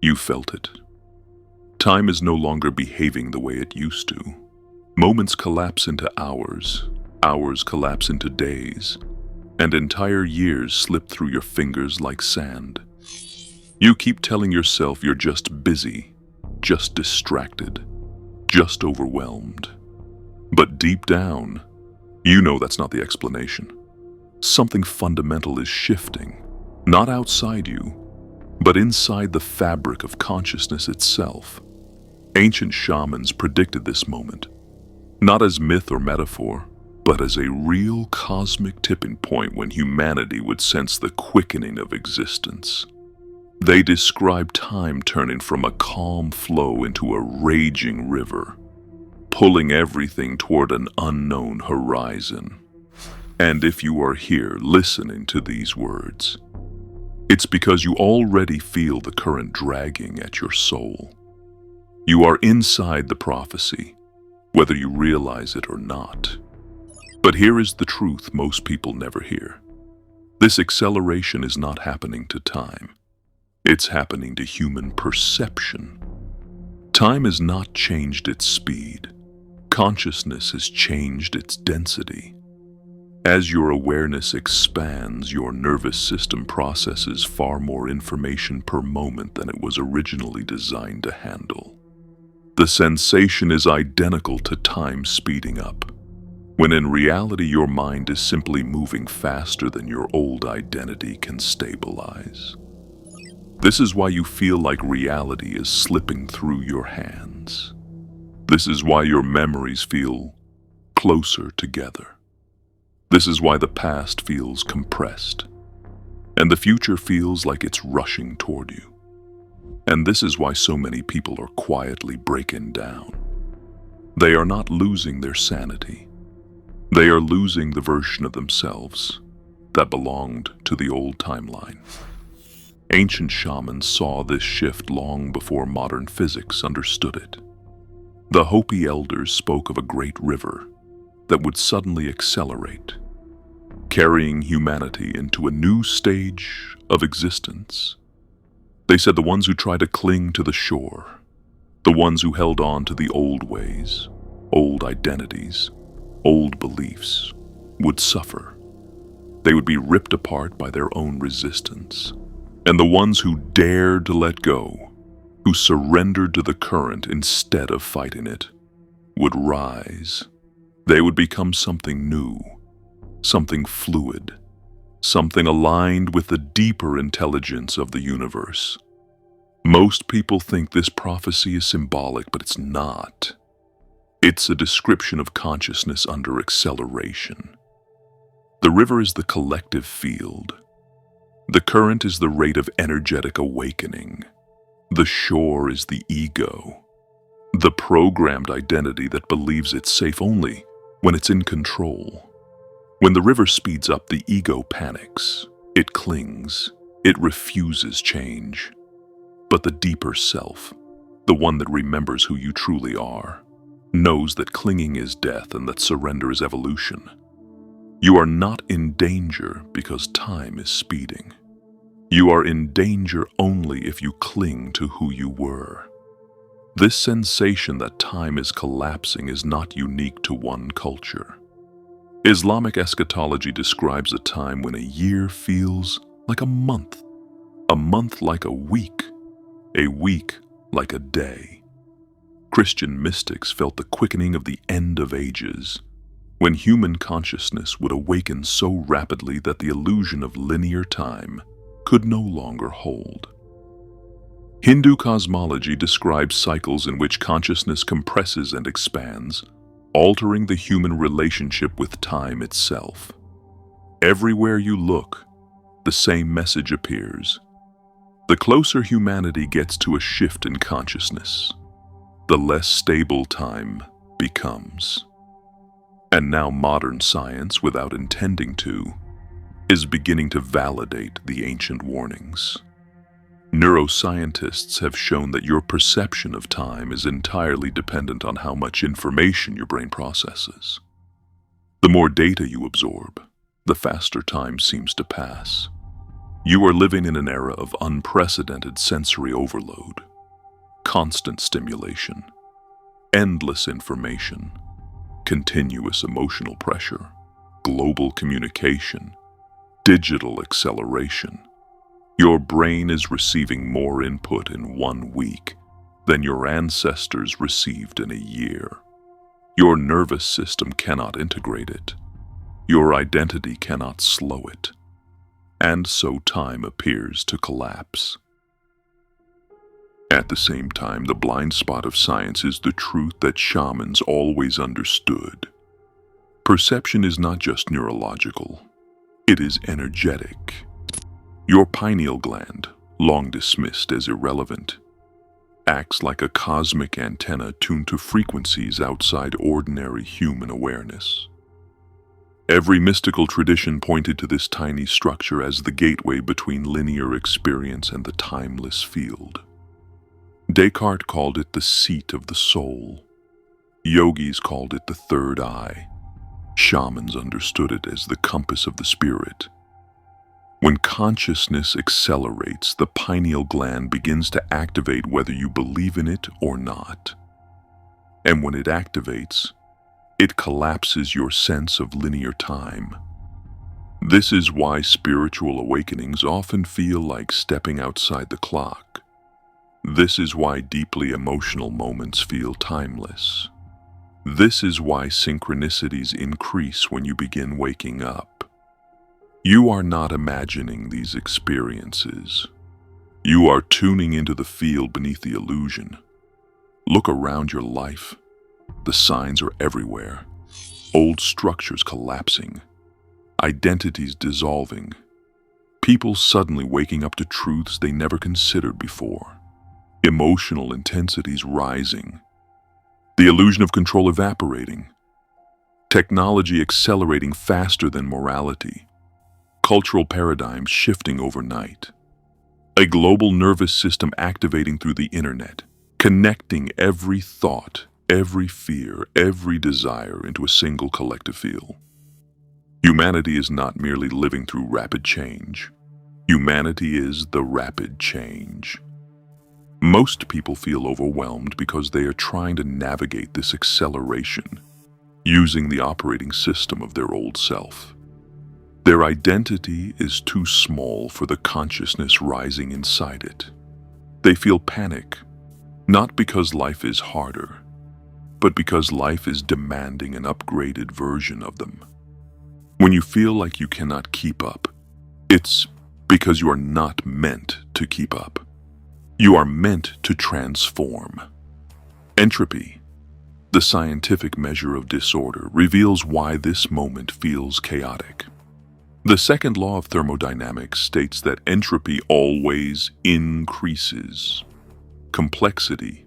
You felt it. Time is no longer behaving the way it used to. Moments collapse into hours, hours collapse into days, and entire years slip through your fingers like sand. You keep telling yourself you're just busy, just distracted, just overwhelmed. But deep down, you know that's not the explanation. Something fundamental is shifting, not outside you, but inside the fabric of consciousness itself. Ancient shamans predicted this moment, not as myth or metaphor, but as a real cosmic tipping point when humanity would sense the quickening of existence. They described time turning from a calm flow into a raging river, pulling everything toward an unknown horizon. And if you are here listening to these words, it's because you already feel the current dragging at your soul. You are inside the prophecy, whether you realize it or not. But here is the truth most people never hear. This acceleration is not happening to time. It's happening to human perception. Time has not changed its speed. Consciousness has changed its density. As your awareness expands, your nervous system processes far more information per moment than it was originally designed to handle. The sensation is identical to time speeding up, when in reality your mind is simply moving faster than your old identity can stabilize. This is why you feel like reality is slipping through your hands. This is why your memories feel closer together. This is why the past feels compressed, and the future feels like it's rushing toward you. And this is why so many people are quietly breaking down. They are not losing their sanity. They are losing the version of themselves that belonged to the old timeline. Ancient shamans saw this shift long before modern physics understood it. The Hopi elders spoke of a great river that would suddenly accelerate, carrying humanity into a new stage of existence. They said the ones who tried to cling to the shore, the ones who held on to the old ways, old identities, old beliefs, would suffer. They would be ripped apart by their own resistance. And the ones who dared to let go, who surrendered to the current instead of fighting it, would rise. They would become something new, something fluid, something aligned with the deeper intelligence of the universe. Most people think this prophecy is symbolic, but it's not. It's a description of consciousness under acceleration. The river is the collective field. The current is the rate of energetic awakening. The shore is the ego, the programmed identity that believes it's safe only when it's in control. When the river speeds up, the ego panics. It clings. It refuses change. But the deeper self, the one that remembers who you truly are, knows that clinging is death and that surrender is evolution. You are not in danger because time is speeding. You are in danger only if you cling to who you were. This sensation that time is collapsing is not unique to one culture. Islamic eschatology describes a time when a year feels like a month like a week like a day. Christian mystics felt the quickening of the end of ages, when human consciousness would awaken so rapidly that the illusion of linear time could no longer hold. Hindu cosmology describes cycles in which consciousness compresses and expands, altering the human relationship with time itself. Everywhere you look, the same message appears. The closer humanity gets to a shift in consciousness, the less stable time becomes. And now modern science, without intending to, is beginning to validate the ancient warnings. Neuroscientists have shown that your perception of time is entirely dependent on how much information your brain processes. The more data you absorb, the faster time seems to pass. You are living in an era of unprecedented sensory overload, constant stimulation, endless information, continuous emotional pressure, global communication, digital acceleration. Your brain is receiving more input in 1 week than your ancestors received in a year. Your nervous system cannot integrate it. Your identity cannot slow it. And so time appears to collapse. At the same time, the blind spot of science is the truth that shamans always understood. Perception is not just neurological, it is energetic. Your pineal gland, long dismissed as irrelevant, acts like a cosmic antenna tuned to frequencies outside ordinary human awareness. Every mystical tradition pointed to this tiny structure as the gateway between linear experience and the timeless field. Descartes called it the seat of the soul. Yogis called it the third eye. Shamans understood it as the compass of the spirit. When consciousness accelerates, the pineal gland begins to activate whether you believe in it or not. And when it activates, it collapses your sense of linear time. This is why spiritual awakenings often feel like stepping outside the clock. This is why deeply emotional moments feel timeless. This is why synchronicities increase when you begin waking up. You are not imagining these experiences. You are tuning into the field beneath the illusion. Look around your life. The signs are everywhere. Old structures collapsing. Identities dissolving. People suddenly waking up to truths they never considered before. Emotional intensities rising. The illusion of control evaporating. Technology accelerating faster than morality. Cultural paradigms shifting overnight. A global nervous system activating through the internet, connecting every thought, every fear, every desire into a single collective field. Humanity is not merely living through rapid change. Humanity is the rapid change. Most people feel overwhelmed because they are trying to navigate this acceleration, using the operating system of their old self. Their identity is too small for the consciousness rising inside it. They feel panic, not because life is harder, but because life is demanding an upgraded version of them. When you feel like you cannot keep up, it's because you are not meant to keep up. You are meant to transform. Entropy, the scientific measure of disorder, reveals why this moment feels chaotic. The second law of thermodynamics states that entropy always increases. Complexity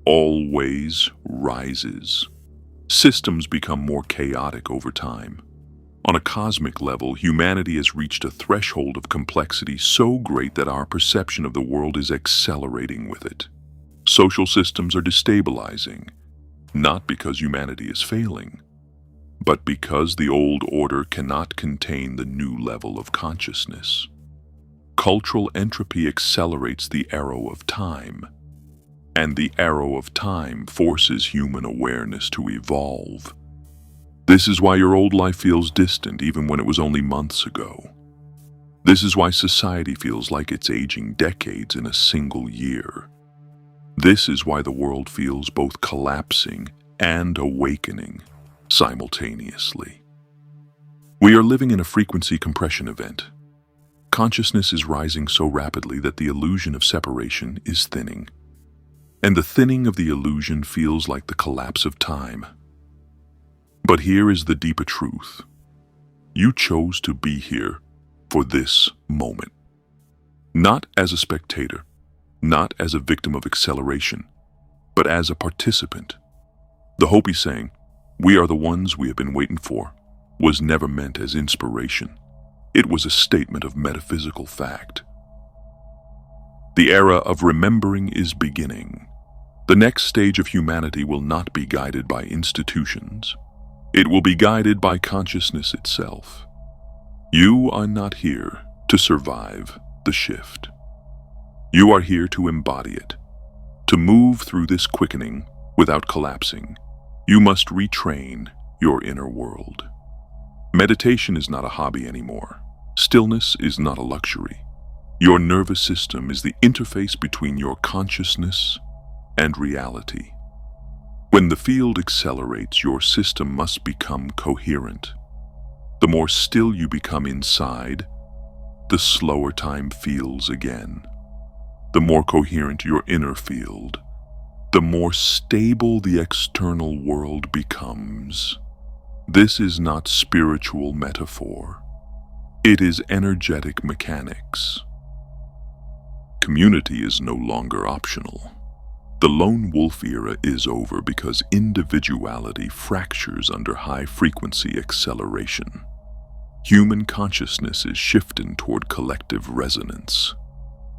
always rises. Systems become more chaotic over time. On a cosmic level, humanity has reached a threshold of complexity so great that our perception of the world is accelerating with it. Social systems are destabilizing, not because humanity is failing, but because the old order cannot contain the new level of consciousness. Cultural entropy accelerates the arrow of time, and the arrow of time forces human awareness to evolve. This is why your old life feels distant even when it was only months ago. This is why society feels like it's aging decades in a single year. This is why the world feels both collapsing and awakening simultaneously. We are living in a frequency compression event. Consciousness is rising so rapidly that the illusion of separation is thinning. And the thinning of the illusion feels like the collapse of time. But here is the deeper truth. You chose to be here for this moment. Not as a spectator, not as a victim of acceleration, but as a participant. The Hopi saying, "We are the ones we have been waiting for," was never meant as inspiration. It was a statement of metaphysical fact. The era of remembering is beginning. The next stage of humanity will not be guided by institutions. It will be guided by consciousness itself. You are not here to survive the shift. You are here to embody it. To move through this quickening without collapsing, you must retrain your inner world. Meditation is not a hobby anymore. Stillness is not a luxury. Your nervous system is the interface between your consciousness and reality. When the field accelerates, your system must become coherent. The more still you become inside, the slower time feels again. The more coherent your inner field, the more stable the external world becomes. This is not spiritual metaphor. It is energetic mechanics. Community is no longer optional. The lone wolf era is over because individuality fractures under high-frequency acceleration. Human consciousness is shifting toward collective resonance.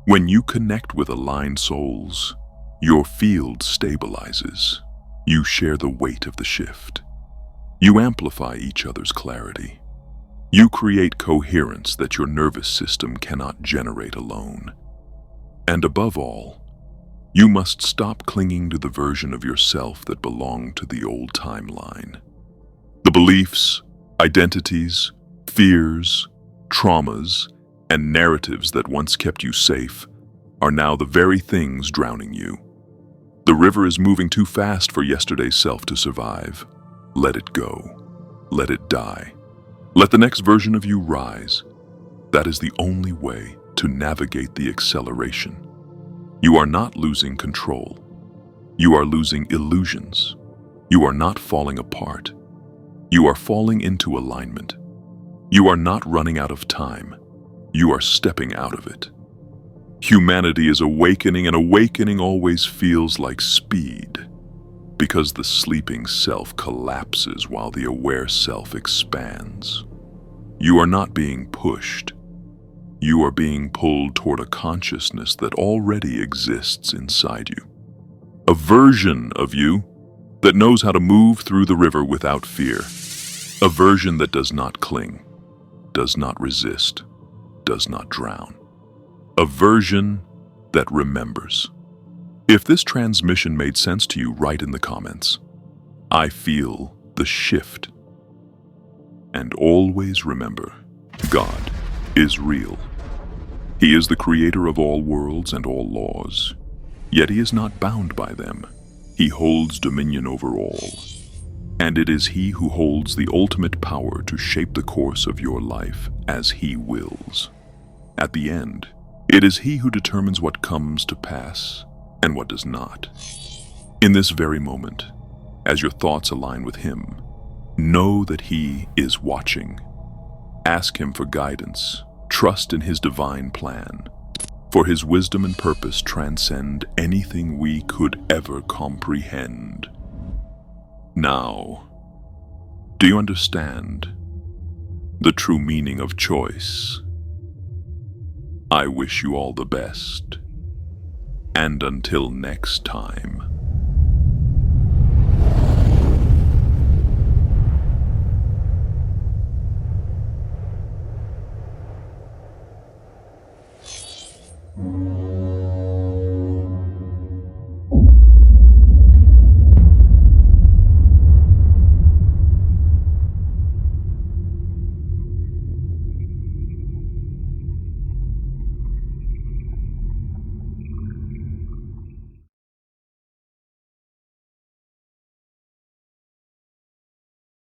When you connect with aligned souls, your field stabilizes. You share the weight of the shift. You amplify each other's clarity. You create coherence that your nervous system cannot generate alone. And above all, you must stop clinging to the version of yourself that belonged to the old timeline. The beliefs, identities, fears, traumas, and narratives that once kept you safe are now the very things drowning you. The river is moving too fast for yesterday's self to survive. Let it go. Let it die. Let the next version of you rise. That is the only way to navigate the acceleration. You are not losing control. You are losing illusions. You are not falling apart. You are falling into alignment. You are not running out of time. You are stepping out of it. Humanity is awakening, and awakening always feels like speed, because the sleeping self collapses while the aware self expands. You are not being pushed. You are being pulled toward a consciousness that already exists inside you. A version of you that knows how to move through the river without fear. A version that does not cling, does not resist, does not drown. A version that remembers. If this transmission made sense to you, write in the comments. I feel the shift. And always remember, God is real. He is the creator of all worlds and all laws, yet he is not bound by them. He holds dominion over all, and it is he who holds the ultimate power to shape the course of your life as he wills. At the end, it is he who determines what comes to pass and what does not. In this very moment, as your thoughts align with him, know that he is watching. Ask him for guidance. Trust in his divine plan, for his wisdom and purpose transcend anything we could ever comprehend. Now, do you understand the true meaning of choice? I wish you all the best, and until next time.